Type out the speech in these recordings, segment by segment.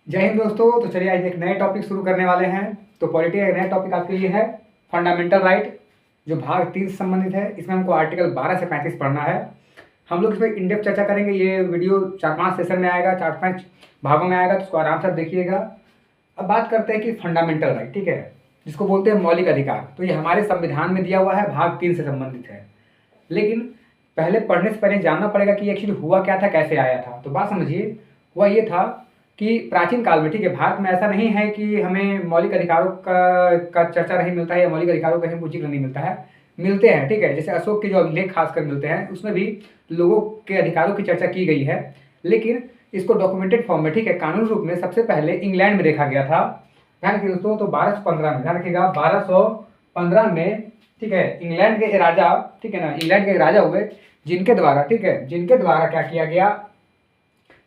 जय हिंद दोस्तों। तो चलिए आज एक नए टॉपिक शुरू करने वाले हैं। तो पॉलिटी का एक नया टॉपिक आपके लिए है फंडामेंटल राइट, जो भाग 3 से संबंधित है। इसमें हमको आर्टिकल 12 से 35 पढ़ना है। हम लोग इस पर इन डेप्थ चर्चा करेंगे। ये वीडियो 4-5 सेशन में आएगा, 4-5 भागों में आएगा, तो उसको आराम से आप देखिएगा। अब बात करते हैं कि फंडामेंटल राइट, ठीक है, जिसको बोलते हैं मौलिक अधिकार। तो ये हमारे संविधान में दिया हुआ है, भाग 3 से संबंधित है। लेकिन पहले पढ़ने से पहले जानना पड़ेगा कि एक्चुअली हुआ क्या था, कैसे आया था। तो बात समझिए, हुआ ये था कि प्राचीन काल में, ठीक है, भारत में ऐसा नहीं है कि हमें मौलिक अधिकारों का चर्चा नहीं मिलता है या मौलिक अधिकारों का हमको जिक्र नहीं मिलता है। मिलते हैं, ठीक है। जैसे अशोक के जो अभिलेख खासकर मिलते हैं, उसमें भी लोगों के अधिकारों की चर्चा की गई है। लेकिन इसको डॉक्यूमेंटेड फॉर्म में, ठीक है, कानूनी रूप में सबसे पहले इंग्लैंड में देखा गया था। ध्यान रखिए दोस्तों, तो 1215 में, ध्यान रखिएगा 1215 में, ठीक है, इंग्लैंड के राजा, ठीक है ना, इंग्लैंड के राजा हुए जिनके द्वारा, ठीक है, जिनके द्वारा क्या किया गया,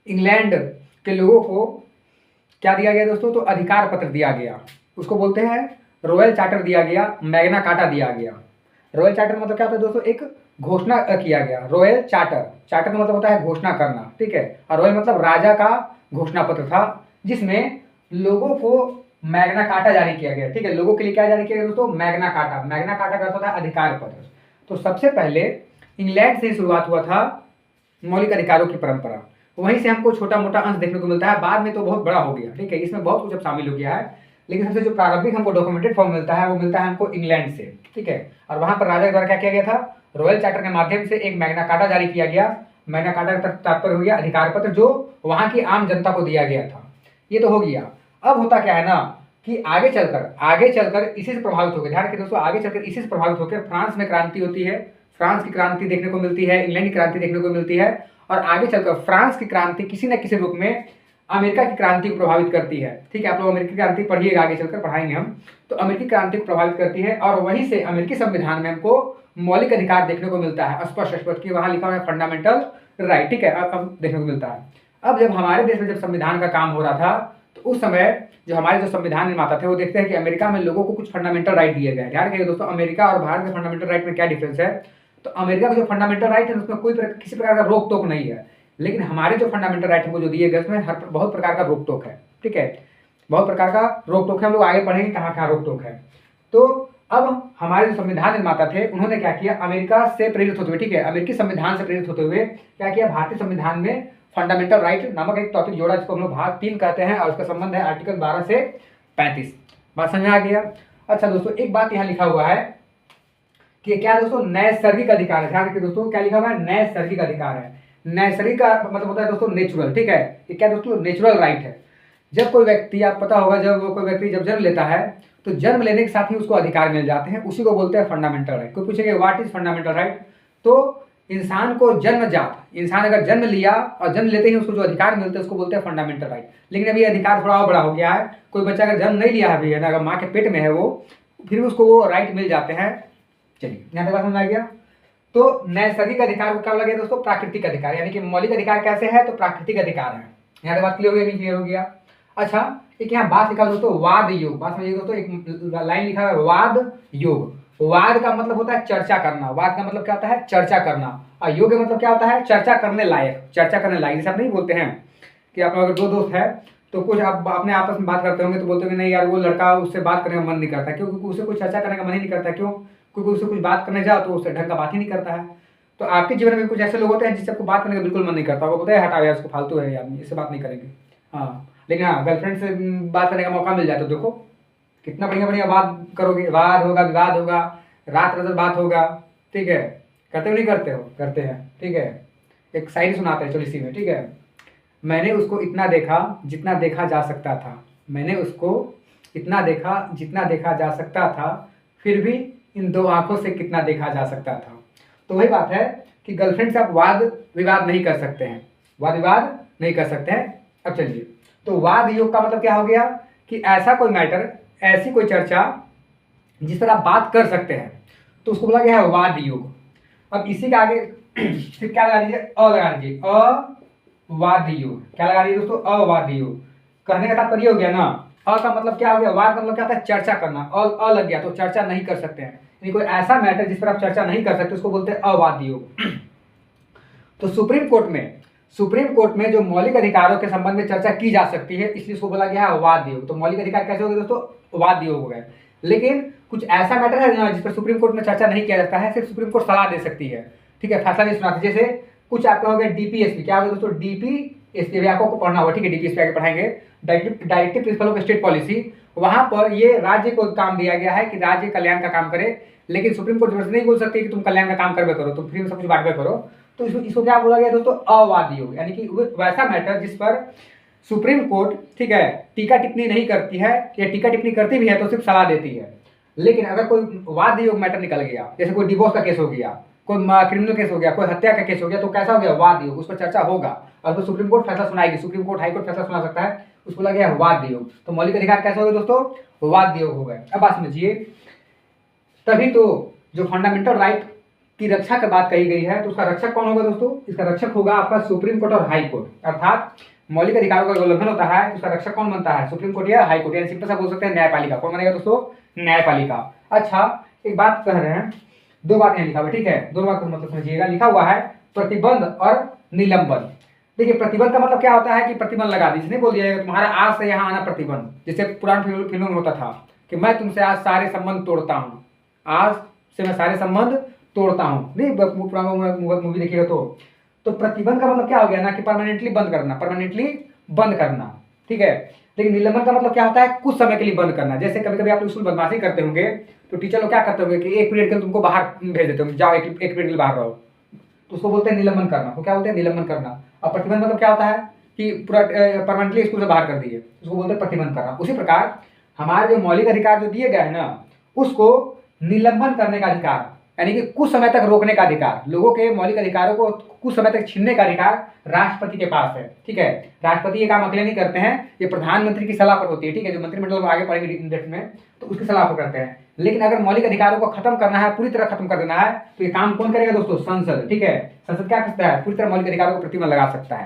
इंग्लैंड के लोगों को क्या दिया गया दोस्तों, तो अधिकार पत्र दिया गया। उसको बोलते हैं रॉयल चार्टर दिया गया, मैग्ना कार्टा दिया गया। रॉयल चार्टर मतलब क्या होता है दोस्तों, एक घोषणा किया गया। रॉयल चार्टर, चार्टर का मतलब होता है घोषणा करना, ठीक है, और रॉयल मतलब राजा का घोषणा पत्र था, जिसमें लोगों को मैग्ना कार्टा जारी किया गया। ठीक है, लोगों के लिए क्या जारी किया गया दोस्तों, मैग्ना कार्टा। मैग्ना कार्टा का होता है अधिकार पत्र। तो सबसे पहले इंग्लैंड से शुरुआत हुआ था मौलिक अधिकारों की परंपरा। वहीं से हमको छोटा मोटा अंश देखने को मिलता है, बाद में तो बहुत बड़ा हो गया, ठीक है, इसमें बहुत कुछ अब शामिल हो गया है। लेकिन सबसे जो प्रारंभिक हमको डॉक्यूमेंटेड फॉर्म मिलता है, वो मिलता है हमको इंग्लैंड से, ठीक है। और वहां पर राजा के द्वारा क्या किया गया था, रॉयल चार्टर के माध्यम से एक मैग्ना कार्टा जारी किया गया। मैग्ना कार्टा का तात्पर्य हो गया अधिकार पत्र, जो वहां की आम जनता को दिया गया था। ये तो हो गया। अब होता क्या है ना कि आगे चलकर इसी से प्रभावित होकर, ध्यान रखिए दोस्तों, आगे चलकर इसी से प्रभावित होकर फ्रांस में क्रांति होती है। फ्रांस की क्रांति देखने को मिलती है, इंग्लैंड की क्रांति देखने को मिलती है। और आगे चलकर फ्रांस की क्रांति किसी न किसी रूप में अमेरिका की क्रांति को प्रभावित करती है। ठीक है, आप लोग अमेरिकी क्रांति पढ़िएगा, आगे चलकर पढ़ाएंगे हम। तो अमेरिकी क्रांति को प्रभावित करती है, और वहीं से अमेरिकी संविधान में हमको मौलिक अधिकार देखने को मिलता है, स्पष्ट स्पष्ट की वहां लिखा हुआ है फंडामेंटल राइट। ठीक है, अब देखने को मिलता है। अब जब हमारे देश में जब संविधान का काम हो रहा था, तो उस समय जो हमारे जो संविधान निर्माता थे, वो देखते हैं कि अमेरिका में लोगों को कुछ फंडामेंटल राइट दिए गए। ध्यान रखिएगा दोस्तों, अमेरिका और भारत के फंडामेंटल राइट में क्या डिफरेंस है। तो अमेरिका का जो फंडामेंटल राइट है उसमें किसी प्रकार का रोक टोक नहीं है। लेकिन हमारे जो फंडामेंटल राइट हमको जो दिए गए, उसमें बहुत प्रकार का रोक टोक है। ठीक है, बहुत प्रकार का रोक टोक है। हम लोग आगे पढ़ेंगे कहाँ कहाँ रोक टोक है। तो अब हमारे जो संविधान निर्माता थे, उन्होंने क्या किया, अमेरिका से प्रेरित होते हुए, ठीक है, अमेरिकी संविधान से प्रेरित होते हुए क्या किया, भारतीय संविधान में फंडामेंटल राइट नामक एक टॉपिक जोड़ा, जिसको हम लोग भाग 3 कहते हैं, और उसका संबंध है आर्टिकल 12 से 35। बात समझ में आ गया। अच्छा दोस्तों, एक बात यहाँ लिखा हुआ है कि क्या दोस्तों, नैसर्गिक अधिकार है। ध्यान रखिए दोस्तों, क्या लिखा हुआ है, नैसर्गिक अधिकार है। नैसर्गिक का मतलब होता है दोस्तों नेचुरल। ठीक है, ये क्या दोस्तों, नेचुरल राइट है। जब कोई व्यक्ति, आप पता होगा, जब कोई व्यक्ति जब जन्म लेता है, तो जन्म लेने के साथ ही उसको अधिकार मिल जाते हैं, उसी को बोलते हैं फंडामेंटल राइट। कोई पूछेगा व्हाट इज फंडामेंटल राइट, तो इंसान को जन्मजात, इंसान अगर जन्म लिया और जन्म लेते ही उसको जो अधिकार मिलते हैं, उसको बोलते हैं फंडामेंटल राइट। लेकिन अभी अधिकार थोड़ा और बड़ा हो गया है। कोई बच्चा अगर जन्म नहीं लिया है अभी, है ना, अगर माँ के पेट में है वो, फिर भी उसको वो राइट मिल जाते हैं। चलिए, यहाँ तक बात समझ आ गया। तो नैसर्गिक अधिकार को क्या बोला गया दोस्तों, प्राकृतिक अधिकार। यानी कि मौलिक अधिकार कैसे है, तो प्राकृतिक अधिकार है। यहाँ तक बात क्लियर हो गया, नहीं क्लियर हो गया। अच्छा, एक यहाँ बात लिखा दोस्तों, वाद योग। बात समझिए दोस्तों, एक लाइन लिखा है वाद योग। वाद का मतलब होता है चर्चा करना। वाद का मतलब क्या होता है, चर्चा करना। और योग का मतलब क्या होता है, चर्चा करने लायक, चर्चा करने लायक। जैसे आप नहीं बोलते हैं कि आप अगर दो दोस्त है, तो कुछ आप अपने आपस में बात करते होंगे, तो बोलते होंगे नहीं यार, वो लड़का उससे बात करने का मन नहीं करता। क्योंकि उसे कुछ चर्चा करने का मन ही नहीं करता। क्यों, क्योंकि उससे कुछ बात करने जाओ तो उससे ढंग का बात ही नहीं करता है। तो आपके जीवन में कुछ ऐसे लोग होते हैं जिससे आपको बात करने का बिल्कुल मन नहीं करता। वो बोलते हैं हटाओ यार, उसको फालतू है यार, इससे बात नहीं करेंगे। हाँ, लेकिन हाँ, गर्लफ्रेंड से बात करने का मौका मिल जाए तो देखो कितना बढ़िया बढ़िया बात करोगे, वाद होगा, विवाद होगा, रात रजत बात होगा। ठीक है, करते हो नहीं करते हो, करते हैं। ठीक है, एक शायरी सुनाते हैं, चलो इसी में। ठीक है, मैंने उसको इतना देखा जितना देखा जा सकता था। मैंने उसको इतना देखा जितना देखा जा सकता था, फिर भी इन दो आंखों से कितना देखा जा सकता था। तो वही बात है कि गर्लफ्रेंड से आप वाद विवाद नहीं कर सकते हैं, वाद विवाद नहीं कर सकते हैं। अब चलिए, तो वाद योग का मतलब क्या हो गया कि ऐसा कोई मैटर, ऐसी कोई चर्चा जिस पर आप बात कर सकते हैं, तो उसको बोला गया है वाद योग। अब इसी के आगे फिर क्या लगा लीजिए, अ लगा लीजिए, अवाद योग। क्या लगा लीजिए दोस्तों, अवाद योग। कहने का तात्पर्य हो गया ना, अ का मतलब क्या हो गया, वाद का मतलब क्या होता है, चर्चा करना। अ लग गया तो चर्चा नहीं कर सकते हैं। यानी कोई ऐसा मैटर जिस पर आप चर्चा नहीं कर सकते, उसको बोलते हैं अवाद योग। तो सुप्रीम कोर्ट में सुप्रीम कोर्ट में जो मौलिक अधिकारों के संबंध में चर्चा की जा सकती है, इसलिए इसको बोला गया है वाद योग। तो मौलिक अधिकार कैसे हो गए दोस्तों, वाद योग हो गए। लेकिन कुछ ऐसा मैटर है जिस पर सुप्रीम कोर्ट में चर्चा नहीं किया जाता है, सिर्फ सुप्रीम कोर्ट सलाह दे सकती है, ठीक है, फैसला नहीं सुनाती। जैसे कुछ आपका हो गया डीपीएसपी, क्या होगा दोस्तों, डीपीएसपी भी आपको पढ़ना होगा, ठीक है, डीपीएसपी आगे पढ़ाएंगे, directive principle of state policy. वहां पर ये राज्य को काम दिया गया है कि राज्य कल्याण का काम करे, लेकिन सुप्रीम कोर्ट जबरदस्ती नहीं बोल सकती कि तुम कल्याण का काम करवे करो, तुम फ्री में सब कुछ बांटवे करो। तो इसको क्या बोला गया दोस्तों, अवादी योग, यानी कि वैसा मैटर जिस पर सुप्रीम कोर्ट, ठीक है, टीका टिप्पणी नहीं करती है, या टीका टिप्पणी करती भी है तो सिर्फ सलाह देती है। लेकिन अगर कोई वाद योग मैटर निकल गया, जैसे कोई डिवोर्स का केस हो गया, कोई क्रिमिनल केस हो गया, कोई हत्या का केस हो गया, तो कैसा हो गया, वाद योग, उस पर चर्चा होगा और तो सुप्रीम कोर्ट फैसला सुनाएगी, सुप्रीम कोर्ट हाई कोर्ट फैसला सुना सकता है, उसको लगा गया वाद योग। तो मौलिक अधिकार कैसे हो गए दोस्तों, वाद योग हो गए। अब बात समझिए, तभी तो जो फंडामेंटल राइट की रक्षा की बात कही गई है, तो उसका रक्षक कौन होगा दोस्तों, इसका रक्षक होगा आपका सुप्रीम कोर्ट और हाई कोर्ट। अर्थात मौलिक अधिकारों का उल्लंघन होता है तो उसका रक्षक कौन बनता है, सुप्रीम कोर्ट या हाई कोर्ट, यानी सिंपल सा बोल सकते हैं न्यायपालिका। कौन बनेगा दोस्तों, न्यायपालिका। अच्छा, एक बात कह रहे हैं, दो बात यहाँ लिखा हुआ है, ठीक है, दोनों बात का मतलब समझिएगा। लिखा हुआ है प्रतिबंध और निलंबन। देखिए, प्रतिबंध का मतलब क्या होता है कि प्रतिबंध लगा दी, इसने बोल दिया है तुम्हारा आज से यहाँ आना प्रतिबंध। जैसे पुरानी फिल्मों में होता था कि मैं तुमसे आज सारे संबंध तोड़ता हूँ, आज से मैं सारे संबंध तोड़ता हूँ, नहीं पुराना मूवी देखिएगा तो प्रतिबंध का मतलब क्या हो गया ना कि परमानेंटली बंद करना, परमानेंटली बंद करना, ठीक है। लेकिन निलंबन का मतलब क्या होता है, कुछ समय के लिए बंद करना। जैसे कभी कभी आप लोग स्कूल बदमाशी करते होंगे तो टीचर लोग क्या करते होंगे कि एक पीरियड के लिए तुमको बाहर भेज देते होंगे, जाओ एक पीरियड के लिए बाहर रहो, तो उसको बोलते हैं निलंबन करना। तो क्या बोलते हैं, निलंबन करना। और प्रतिबंध मतलब क्या होता है कि पूरा परमानेंटली स्कूल से बाहर कर दिए, उसको बोलते हैं प्रतिबंध करना। उसी प्रकार हमारे जो मौलिक अधिकार जो दिए गए हैं ना, उसको निलंबन करने का अधिकार, यानी कि कुछ समय तक रोकने का अधिकार, लोगों के मौलिक अधिकारों को कुछ समय तक छीनने का अधिकार राष्ट्रपति के पास है, ठीक है। राष्ट्रपति ये काम अकेले नहीं करते हैं, ये प्रधानमंत्री की सलाह पर होती है, ठीक है, जो मंत्रिमंडल में आगे पढ़ेंगे इंडेक्स में, तो उसकी सलाह पर करते हैं। लेकिन अगर मौलिक अधिकारों को खत्म करना है, पूरी तरह खत्म कर देना है, तो ये काम कौन करेगा दोस्तों, संसद, ठीक है। संसद क्या करता है, पूरी तरह मौलिक अधिकारों को प्रतिबंध लगा सकता है।